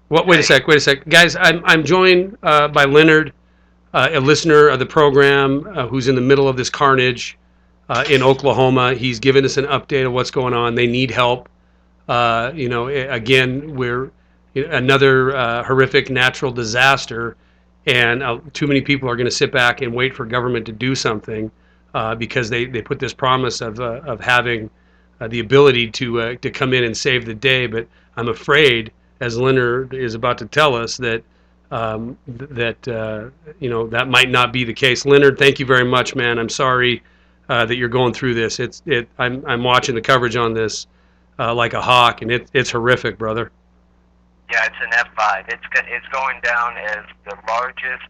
What? Wait a sec. Wait a sec, guys. I'm joined by Leonard, a listener of the program, who's in the middle of this carnage in Oklahoma. He's given us an update of what's going on. They need help. Again, we're another horrific natural disaster, and too many people are going to sit back and wait for government to do something because they put this promise of having the ability to come in and save the day. But I'm afraid, as Leonard is about to tell us, that that might not be the case. Leonard, thank you very much, man. I'm sorry that you're going through this. I'm watching the coverage on this like a hawk, and it's horrific, brother. Yeah, it's an F5. It's going down as the largest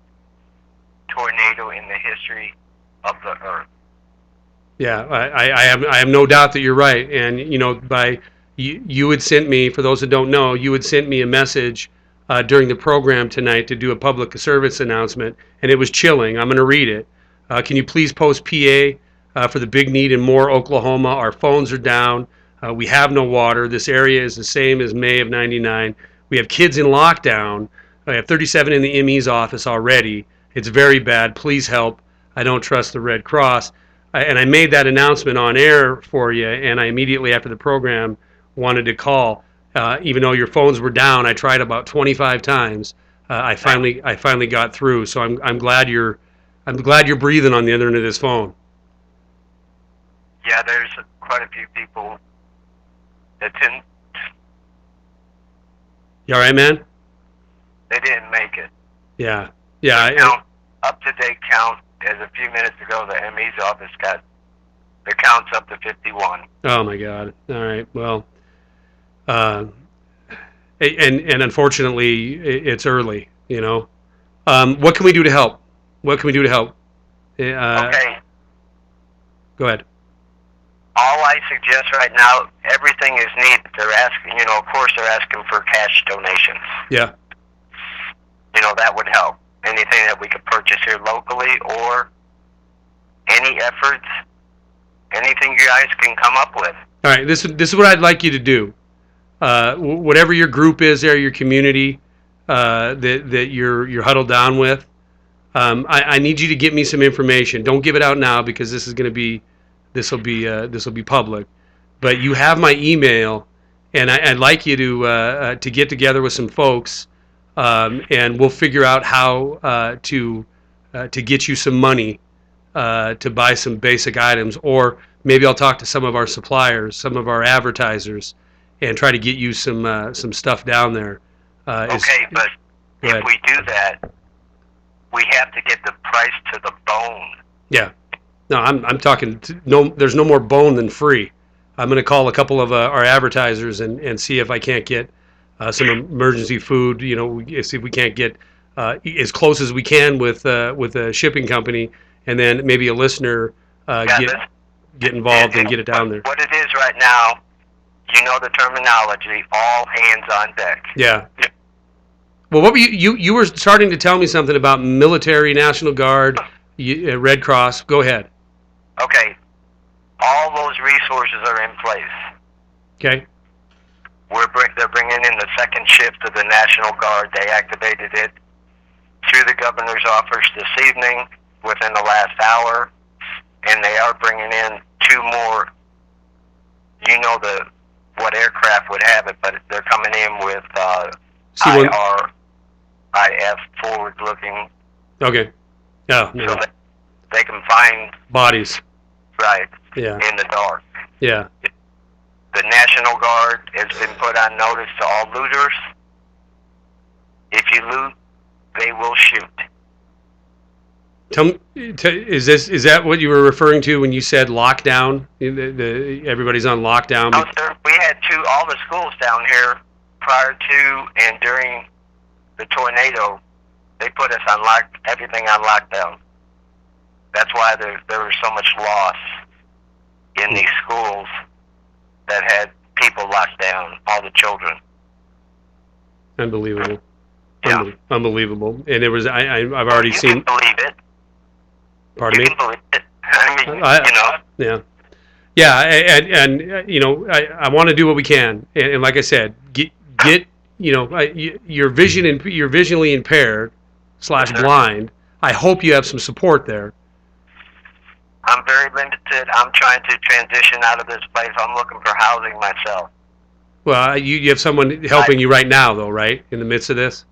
tornado in the history of the Earth. Yeah, I have no doubt that you're right. And you had sent me, for those that don't know, you had sent me a message during the program tonight to do a public service announcement, and it was chilling. I'm going to read it. Can you please post PA for the big need in Moore, Oklahoma? Our phones are down. We have no water. This area is the same as May of '99. We have kids in lockdown. I have 37 in the ME's office already. It's very bad. Please help. I don't trust the Red Cross. And I made that announcement on air for you, and I immediately after the program wanted to call. Even though your phones were down, I tried about 25 times. I finally got through. So I'm glad you're breathing on the other end of this phone. Yeah, there's quite a few people that didn't. You all right, man? They didn't make it. Yeah. Up to date count as a few minutes ago, the ME's office got the counts up to 51. Oh my God. All right. Well, and unfortunately, it's early. What can we do to help? What can we do to help? Okay. Go ahead. All I suggest right now, everything is needed. They're asking, of course, they're asking for cash donations. Yeah. That would help. Anything that we could purchase here locally, or any efforts, anything you guys can come up with. All right. This is what I'd like you to do. Whatever your group is there, your community that you're huddled down with, I need you to get me some information. Don't give it out now because this will be public. But you have my email, and I'd like you to get together with some folks, and we'll figure out how to get you some money to buy some basic items, or maybe I'll talk to some of our suppliers, some of our advertisers, and try to get you some stuff down there. Okay, but if we do that, we have to get the price to the bone. Yeah. No, I'm talking. There's no more bone than free. I'm going to call a couple of our advertisers and see if I can't get some emergency food. See if we can't get as close as we can with a shipping company, and then maybe a listener get involved and get it down there. What it is right now, the terminology, all hands on deck. Yeah. Well, what were you were starting to tell me something about military, National Guard, Red Cross. Go ahead. Okay. All those resources are in place. Okay. They're bringing in the second shift of the National Guard. They activated it through the governor's office this evening within the last hour, and they are bringing in two more. What aircraft would have it, but they're coming in with IF forward-looking. Okay. Yeah. So that they can find bodies. Right. Yeah. In the dark. Yeah. The National Guard has been put on notice to all looters. If you loot, they will shoot. Is that what you were referring to when you said lockdown? Everybody's on lockdown. No, sir. We had all the schools down here prior to and during the tornado. They put us on everything on lockdown. That's why there was so much loss in these schools that had people locked down, all the children. Unbelievable. Yeah. Unbelievable. And there was I've already seen. You can believe it. Pardon me? You can believe it. I mean, Yeah. Yeah, and I want to do what we can, and like I said, get you're you're visually impaired slash Yes, sir. blind. I hope you have some support there. I'm very limited. I'm trying to transition out of this place. I'm looking for housing myself. Well, you have someone helping you right now, though, right? In the midst of this.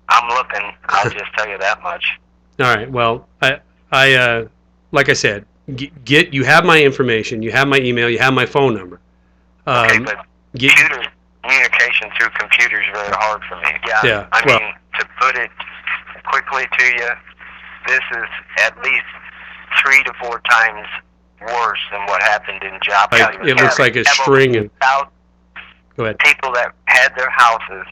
I'm looking. I'll just tell you that much. All right. Well, like I said, you have my information, you have my email, you have my phone number. Okay, but communication through computers is very hard for me. Yeah. I mean, to put it quickly to you, this is at least 3 to 4 times worse than what happened in Job County. It looks like a string of. Go ahead. People that had their houses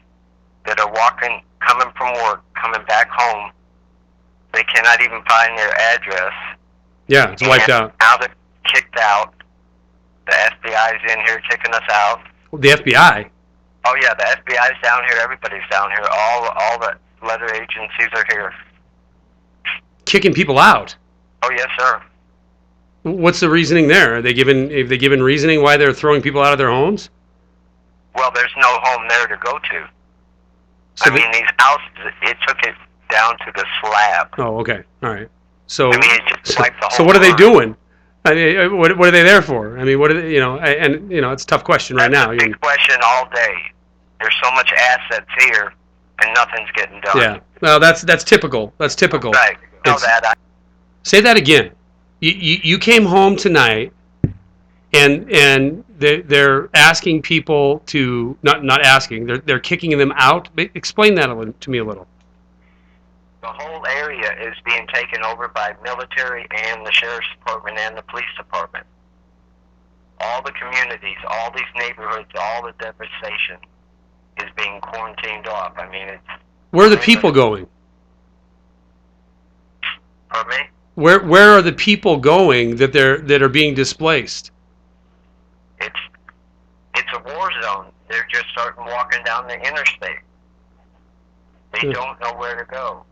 that are walking, coming from work, coming back home. They cannot even find their address. Yeah, it's wiped out. Now they're kicked out. The FBI's in here kicking us out. The FBI? Oh yeah, the FBI's down here. Everybody's down here. All the letter agencies are here. Kicking people out? Oh yes, sir. What's the reasoning there? Have they given reasoning why they're throwing people out of their homes? Well, there's no home there to go to. So I mean, these houses, it took it down to the slab. Oh, okay. All right. So, I mean, it just wiped the whole so what are they world. doing? I mean, what are they there for? I mean, what are they, it's a tough question right now. That's a big question all day. There's so much assets here, and nothing's getting done. Yeah. Well, that's typical. That's typical. Right. Know that. Say that again. You came home tonight, and they're asking people to not asking. They're kicking them out. Explain that to me a little. The whole area is being taken over by military and the sheriff's department and the police department. All the communities, all these neighborhoods, all the devastation is being quarantined off. I mean, it's. Where are the people going? Pardon me? Where are the people going that are being displaced? It's a war zone. They're just starting walking down the interstate. They don't know where to go.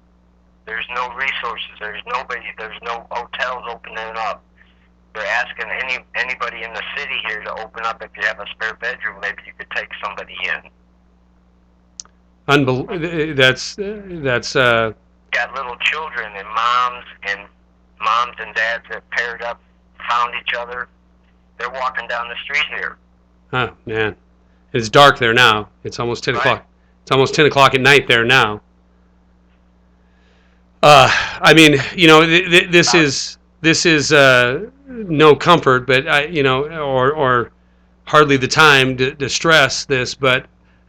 There's no resources. There's nobody. There's no hotels opening up. They're asking anybody in the city here to open up. If you have a spare bedroom, maybe you could take somebody in. That's. Got little children and moms and dads that paired up, found each other. They're walking down the street here. Oh man, it's dark there now. It's almost 10 o'clock. It's almost 10 o'clock at night there now. I mean, this is no comfort, but or hardly the time to stress this. But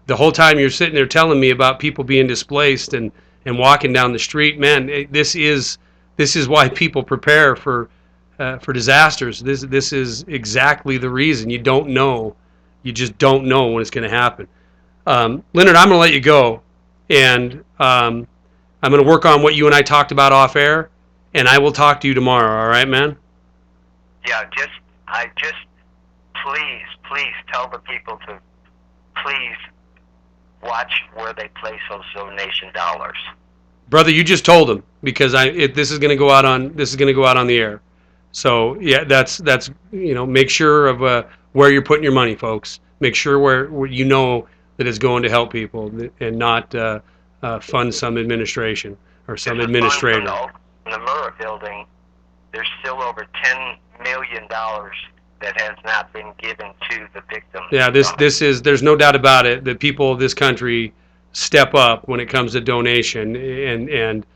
the whole time you're sitting there telling me about people being displaced and walking down the street, man, this is why people prepare for disasters. This is exactly the reason. You just don't know when it's going to happen. Leonard, I'm going to let you go, and I'm going to work on what you and I talked about off air, and I will talk to you tomorrow. All right, man? Yeah, please tell the people to please watch where they place those donation dollars. Brother, you just told them, because this is going to go out on the air. So yeah, that's make sure of where you're putting your money, folks. Make sure where that it's going to help people and not fund some administration or some administrator. In the Murrah building, there's still over $10 million that has not been given to the victims. Yeah, there's no doubt about it that people of this country step up when it comes to donation, and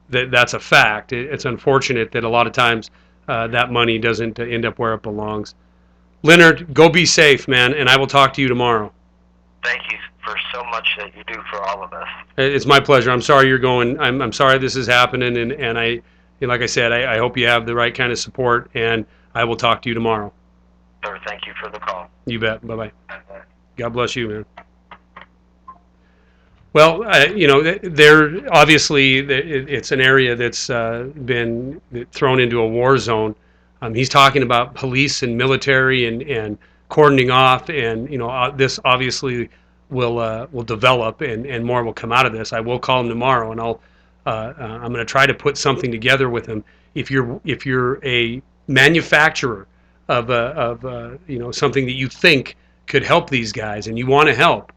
that's a fact. It's unfortunate that a lot of times that money doesn't end up where it belongs. Leonard, go be safe, man, and I will talk to you tomorrow. Thank you for so much that you do for all of us. It's my pleasure. I'm sorry you're going. I'm sorry this is happening, and like I said, I hope you have the right kind of support, and I will talk to you tomorrow. Sir, thank you for the call. You bet. Bye-bye. God bless you, man. Well, there obviously it's an area that's been thrown into a war zone. He's talking about police and military and cordoning off, and this obviously will develop, and more will come out of this. I will call him tomorrow, and I'm going to try to put something together with him. If you're a manufacturer of something that you think could help these guys and you want to help,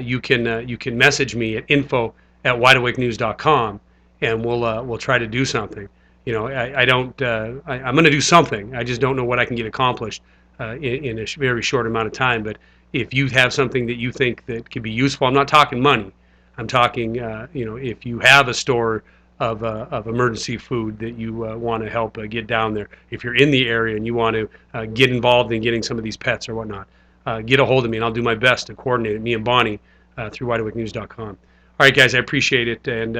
you can message me at info@wideawakenews.com, and we'll try to do something. You know, I don't I'm going to do something. I just don't know what I can get accomplished in a very short amount of time. But if you have something that you think that could be useful, I'm not talking money. I'm talking, if you have a store of emergency food that you want to help get down there, if you're in the area and you want to get involved in getting some of these pets or whatnot, get a hold of me and I'll do my best to coordinate it, me and Bonnie, through wideawakenews.com. All right, guys, I appreciate it. And,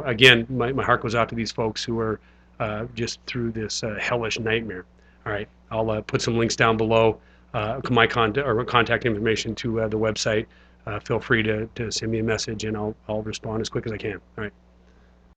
again, my heart goes out to these folks who are just through this hellish nightmare. All right, I'll put some links down below, my contact information to the website. Feel free to send me a message, and I'll respond as quick as I can. All right.